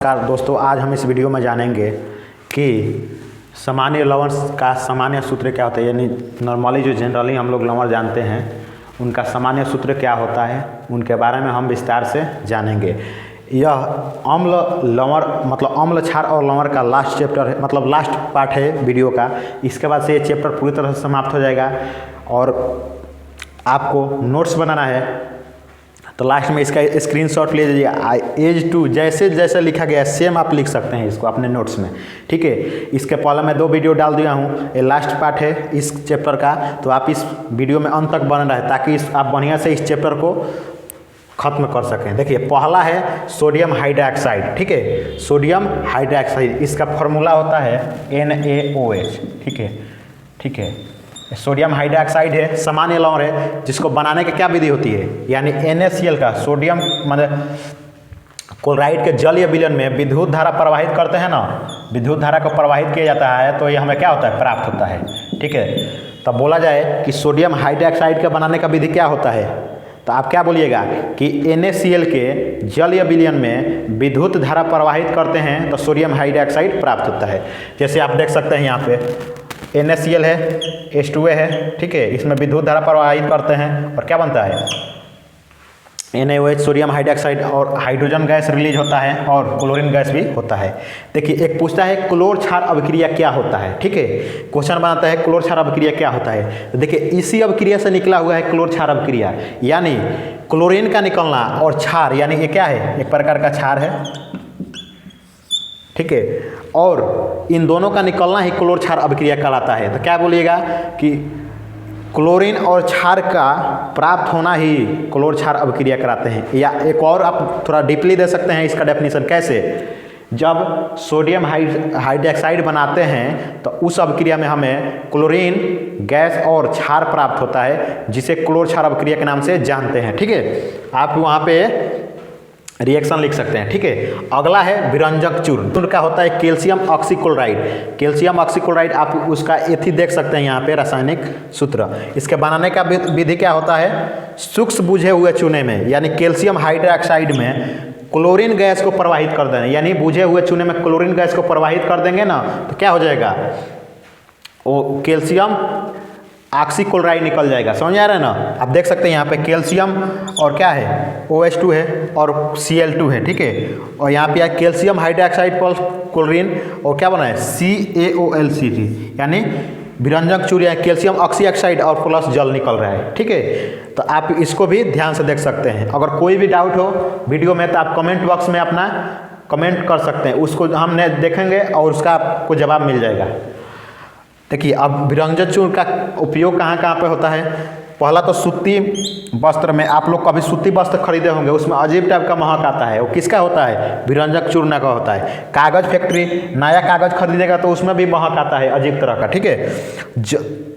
नमस्कार दोस्तों, आज हम इस वीडियो में जानेंगे कि सामान्य लवण का सामान्य सूत्र क्या होता है। यानी नॉर्मली जो जनरली हम लोग लवण जानते हैं उनका सामान्य सूत्र क्या होता है, उनके बारे में हम विस्तार से जानेंगे। यह अम्ल लवण मतलब अम्ल क्षार और लवण का लास्ट चैप्टर है, मतलब लास्ट पार्ट है वीडियो का। इसके बाद से ये चैप्टर पूरी तरह से समाप्त हो जाएगा और आपको नोट्स बनाना है। तो लास्ट में इसका स्क्रीनशॉट ले लीजिए। एज टू जैसे जैसे लिखा गया है सेम आप लिख सकते हैं इसको अपने नोट्स में, ठीक है। इसके पहले मैं 2 वीडियो डाल दिया हूँ, ये लास्ट पार्ट है इस चैप्टर का, तो आप इस वीडियो में अंत तक बने रहे ताकि आप बढ़िया से इस चैप्टर को खत्म कर सकें। देखिए, पहला है सोडियम हाइड्रोक्साइड, ठीक है। सोडियम हाइड्रोक्साइड इसका फॉर्मूला होता है NaOH, ठीक है। सोडियम हाइड्रोक्साइड है, सामान्य लवण है, जिसको बनाने की क्या विधि होती है, यानी NaCl का सोडियम मतलब क्लोराइड के जलीय विलयन में विद्युत धारा प्रवाहित करते हैं ना, विद्युत धारा को प्रवाहित किया जाता है तो ये हमें क्या होता है, प्राप्त होता है, ठीक है। तब बोला जाए कि सोडियम हाइड्रोक्साइड के बनाने का विधि क्या होता है, तो आप क्या बोलिएगा कि NaCl के जलीय विलयन में विद्युत धारा प्रवाहित करते हैं तो सोडियम हाइड्रोक्साइड प्राप्त होता है। जैसे आप देख सकते हैं यहाँ पे NaCl है, H2A है, ठीक है। इसमें विद्युत धारा प्रवाहित करते हैं और क्या बनता है NaOH सोडियम हाइड्रोक्साइड, और हाइड्रोजन गैस रिलीज होता है और क्लोरीन गैस भी होता है। देखिए, एक पूछता है क्लोर क्षार अभिक्रिया क्या होता है, ठीक है। क्वेश्चन बनाता है क्लोर क्षार अभिक्रिया क्या होता है। तो देखिए, इसी अभिक्रिया से निकला हुआ है क्लोर क्षार अभिक्रिया, यानी क्लोरीन का निकलना और क्षार, यानी ये क्या है, एक प्रकार का क्षार है, ठीक है। और इन दोनों का निकलना ही क्लोर क्षार अभिक्रिया कहलाता है। तो क्या बोलिएगा कि क्लोरीन और क्षार का प्राप्त होना ही क्लोर क्षार अभिक्रिया कराते हैं। या एक और आप थोड़ा डीपली दे सकते हैं इसका डेफिनेशन, कैसे, जब सोडियम हाइड्रोक्साइड बनाते हैं तो उस अभिक्रिया में हमें क्लोरीन गैस और क्षार प्राप्त होता है, जिसे क्लोर क्षार अभिक्रिया के नाम से जानते हैं, ठीक है। आप वहाँ पे रिएक्शन लिख सकते हैं, ठीक है। अगला है विरंजक चूर्ण का होता है कैल्शियम ऑक्सीक्लोराइड। कैल्शियम ऑक्सीक्लोराइड आप उसका एथी देख सकते हैं यहाँ पे रासायनिक सूत्र। इसके बनाने का विधि क्या होता है, सूक्ष्म बुझे हुए चूने में, यानी कैल्शियम हाइड्रोक्साइड में क्लोरीन गैस को प्रवाहित कर देना, यानी बुझे हुए चूने में क्लोरीन गैस को प्रवाहित कर देंगे ना, तो क्या हो जाएगा, वो कैल्शियम ऑक्सीक्लोराइड निकल जाएगा। समझ आ रहा है ना। आप देख सकते हैं यहाँ पे कैल्शियम और क्या है, OH2 है और Cl2 है, ठीक है। और यहाँ पे कैल्शियम हाइड्रोक्साइड प्लस क्लोरीन और क्या बना है, CaOLCT, यानी विरंजक चूर्ण या कैल्शियम ऑक्सीऑक्साइड और प्लस जल निकल रहा है, ठीक है। तो आप इसको भी ध्यान से देख सकते हैं। अगर कोई भी डाउट हो वीडियो में तो आप कमेंट बॉक्स में अपना कमेंट कर सकते हैं, उसको हमने देखेंगे और उसका आपको जवाब मिल जाएगा। देखिए, अब विरंजक चूर्ण का उपयोग कहाँ कहाँ पे होता है। पहला तो सूती वस्त्र में, आप लोग कभी सूती वस्त्र खरीदे होंगे, उसमें अजीब टाइप का महक आता है, वो किसका होता है, विरंजक चूर्ण का होता है। कागज़ फैक्ट्री नया कागज़ खरीदेगा तो उसमें भी महक आता है अजीब तरह का, ठीक है।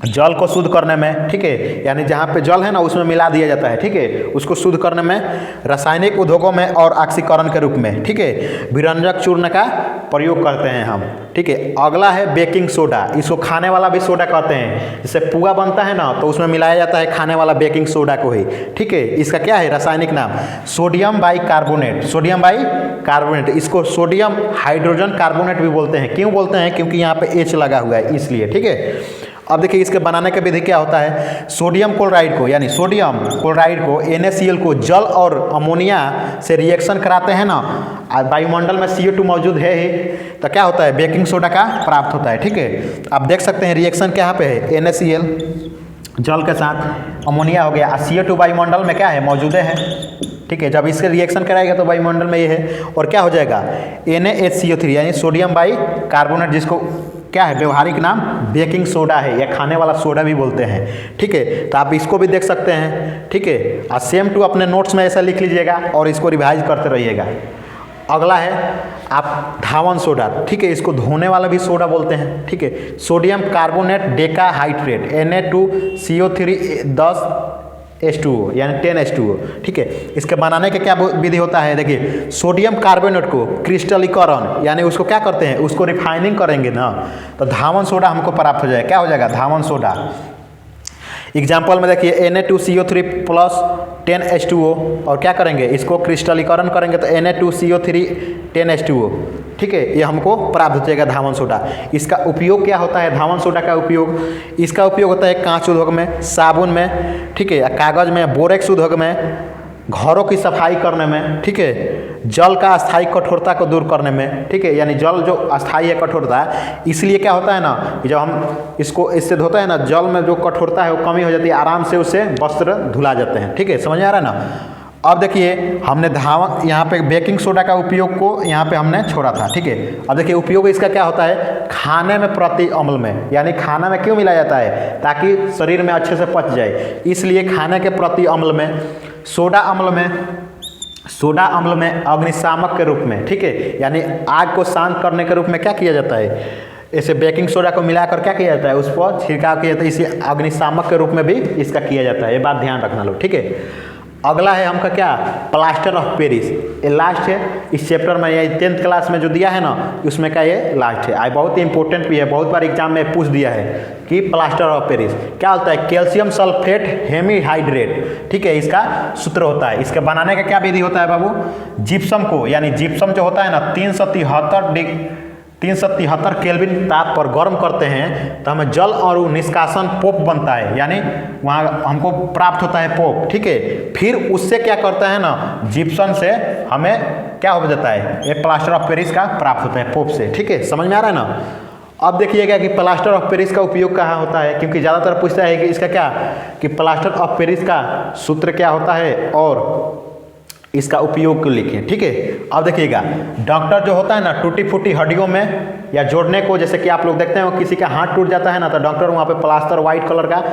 जल को शुद्ध करने में, ठीक है, यानी जहाँ पे जल है ना उसमें मिला दिया जाता है, ठीक है, उसको शुद्ध करने में रासायनिक उद्योगों में और ऑक्सीकरण के रूप में, ठीक है, विरंजक चूर्ण का प्रयोग करते हैं हम, ठीक है। अगला है बेकिंग सोडा, इसको खाने वाला भी सोडा कहते हैं। जैसे पुआ बनता है ना तो उसमें मिलाया जाता है खाने वाला बेकिंग सोडा को ही, ठीक है। इसका क्या है रासायनिक नाम, सोडियम बाइकार्बोनेट, सोडियम बाइकार्बोनेट। इसको सोडियम हाइड्रोजन कार्बोनेट भी बोलते हैं। क्यों बोलते हैं, क्योंकि यहाँ पे H लगा हुआ है इसलिए, ठीक है। अब देखिए, इसके बनाने का विधि क्या होता है, सोडियम क्लोराइड को, यानी सोडियम क्लोराइड को NaCl को जल और अमोनिया से रिएक्शन कराते हैं ना, वायुमंडल में CO2 मौजूद है ही, तो क्या होता है, बेकिंग सोडा का प्राप्त होता है, ठीक है। आप देख सकते हैं रिएक्शन क्या यहाँ पे है, NaCl जल के साथ अमोनिया हो गया, CO2 वायुमंडल में क्या है, मौजूद है, ठीक है। जब इसके रिएक्शन कराएगा तो वायुमंडल में ये है और क्या हो जाएगा, NaHCO3, यानी सोडियम बाइकार्बोनेट, जिसको क्या है व्यवहारिक नाम बेकिंग सोडा है या खाने वाला सोडा भी बोलते हैं, ठीक है। तो आप इसको भी देख सकते हैं, ठीक है। और सेम टू अपने नोट्स में ऐसा लिख लीजिएगा और इसको रिवाइज करते रहिएगा। अगला है आप धावन सोडा, ठीक है, इसको धोने वाला भी सोडा बोलते हैं, ठीक है। Sodium carbonate Deka hydrate Na2CO3 10H2O, यानी 10H2O, ठीक है। इसके बनाने का क्या विधि होता है, देखिए, सोडियम कार्बोनेट को क्रिस्टलीकरण, यानी उसको क्या करते हैं, उसको रिफाइनिंग करेंगे ना, तो धावन सोडा हमको प्राप्त हो जाएगा। क्या हो जाएगा, धावन सोडा। एग्जाम्पल में देखिए Na2CO3 प्लस 10H2O, और क्या करेंगे इसको क्रिस्टलीकरण करेंगे तो Na2CO3 10H2O, ठीक है, ये हमको प्राप्त हो जाएगा धावन सोडा। इसका उपयोग क्या होता है धावन सोडा का उपयोग? इसका उपयोग होता है कांच उद्योग में, साबुन में, ठीक है, कागज़ में, बोरेक्स उद्योग में, घरों की सफाई करने में, ठीक है, जल का अस्थायी कठोरता को दूर करने में, ठीक है, यानी जल जो अस्थायी है कठोरता है, इसलिए क्या होता है ना कि जब हम इसको इससे धोते हैं ना, जल में जो कठोरता है वो कमी हो जाती है, आराम से उससे वस्त्र धुला जाते हैं, ठीक है, समझ में आ रहा है ना। अब देखिए हमने धावन यहाँ पे बेकिंग सोडा का उपयोग को यहाँ पे हमने छोड़ा था, ठीक है। अब देखिए उपयोग इसका क्या होता है, खाने में प्रति अम्ल में, यानी खाना में क्यों मिलाया जाता है, ताकि शरीर में अच्छे से पच जाए, इसलिए खाने के प्रति अम्ल में, सोडा अम्ल में अग्निशामक के रूप में, ठीक है, यानी आग को शांत करने के रूप में क्या किया जाता है, ऐसे बेकिंग सोडा को मिलाकर क्या किया जाता है, उस पर छिड़काव किया जाता है, इसे अग्निशामक के रूप में भी इसका किया जाता है, ये बात ध्यान रखना लोग, ठीक है। अगला है हमका क्या, प्लास्टर ऑफ पेरिस, ये लास्ट है इस चैप्टर में, ये 10th क्लास में जो दिया है ना उसमें का ये लास्ट है, बहुत ही इंपॉर्टेंट भी है, बहुत बार एग्जाम में पूछ दिया है कि प्लास्टर ऑफ पेरिस क्या होता है, कैल्शियम सल्फेट हेमीहाइड्रेट, ठीक है, इसका सूत्र होता है। इसके बनाने का क्या विधि होता है बाबू, जिप्सम को, यानी जिप्सम जो होता है ना 373 केल्विन ताप पर गर्म करते हैं तो हमें जल और निष्कासन पोप बनता है, यानी वहाँ हमको प्राप्त होता है पोप, ठीक है। फिर उससे क्या करता है ना, जिप्सम से हमें क्या हो जाता है, ये प्लास्टर ऑफ पेरिस का प्राप्त होता है पोप से, ठीक है, समझ में आ रहा है ना। अब देखिएगा कि प्लास्टर ऑफ पेरिस का उपयोग कहाँ होता है, क्योंकि ज़्यादातर पूछता है कि इसका क्या, कि प्लास्टर ऑफ पेरिस का सूत्र क्या होता है और इसका उपयोग को लिखें, ठीक है। अब देखिएगा डॉक्टर जो होता है ना, टूटी फूटी हड्डियों में या जोड़ने को, जैसे कि आप लोग देखते हैं किसी का हाथ टूट जाता है ना, तो डॉक्टर वहाँ पे प्लास्टर व्हाइट कलर का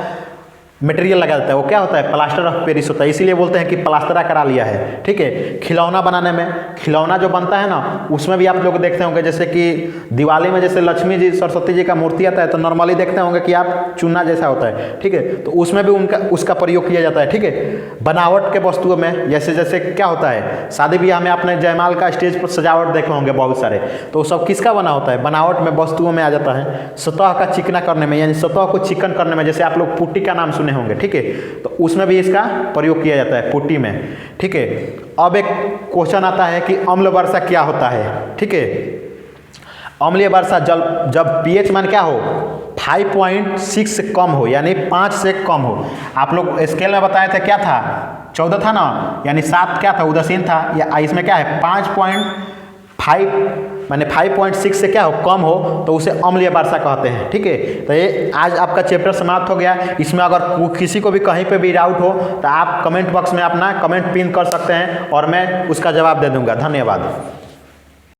मटेरियल लगा देता है, वो क्या होता है, प्लास्टर ऑफ पेरिस होता है, इसीलिए बोलते हैं कि प्लास्टरा करा लिया है, ठीक है। खिलौना बनाने में, खिलौना जो बनता है ना उसमें भी आप लोग देखते होंगे, जैसे कि दिवाली में जैसे लक्ष्मी जी सरस्वती जी का मूर्ति आता है तो नॉर्मली देखते होंगे कि आप चूना जैसा होता है, ठीक है, तो उसमें भी उसका प्रयोग किया जाता है, ठीक है। बनावट के वस्तुओं में जैसे जैसे क्या होता है, शादी ब्याह में आपने जयमाल का स्टेज पर सजावट देखे होंगे बहुत सारे, तो सब किसका बना होता है, बनावट में वस्तुओं में आ जाता है। सतह का चिकना करने में, यानी सतह को चिकन करने में, जैसे आप लोग पुट्टी का नाम सुने होंगे, ठीक है, तो उसमें भी इसका प्रयोग किया जाता है पुट्टी में, ठीक है। अब एक क्वेश्चन आता है कि अम्ल वर्षा क्या होता है, ठीक है। अम्लीय वर्षा जब पीएच मान क्या हो, 5.6 से कम हो, यानी 5 से कम हो। आप लोग स्केल में बताए थे क्या था, 14 था ना, यानी 7 क्या था, उदासीन था, या इसमें क्या है 5.5 माने 5.6 से क्या हो, कम हो, तो उसे अम्लीय वर्षा कहते हैं, ठीक है। तो ये आज आपका चैप्टर समाप्त हो गया। इसमें अगर किसी को भी कहीं पे भी डाउट हो तो आप कमेंट बॉक्स में अपना कमेंट पिन कर सकते हैं और मैं उसका जवाब दे दूंगा। धन्यवाद।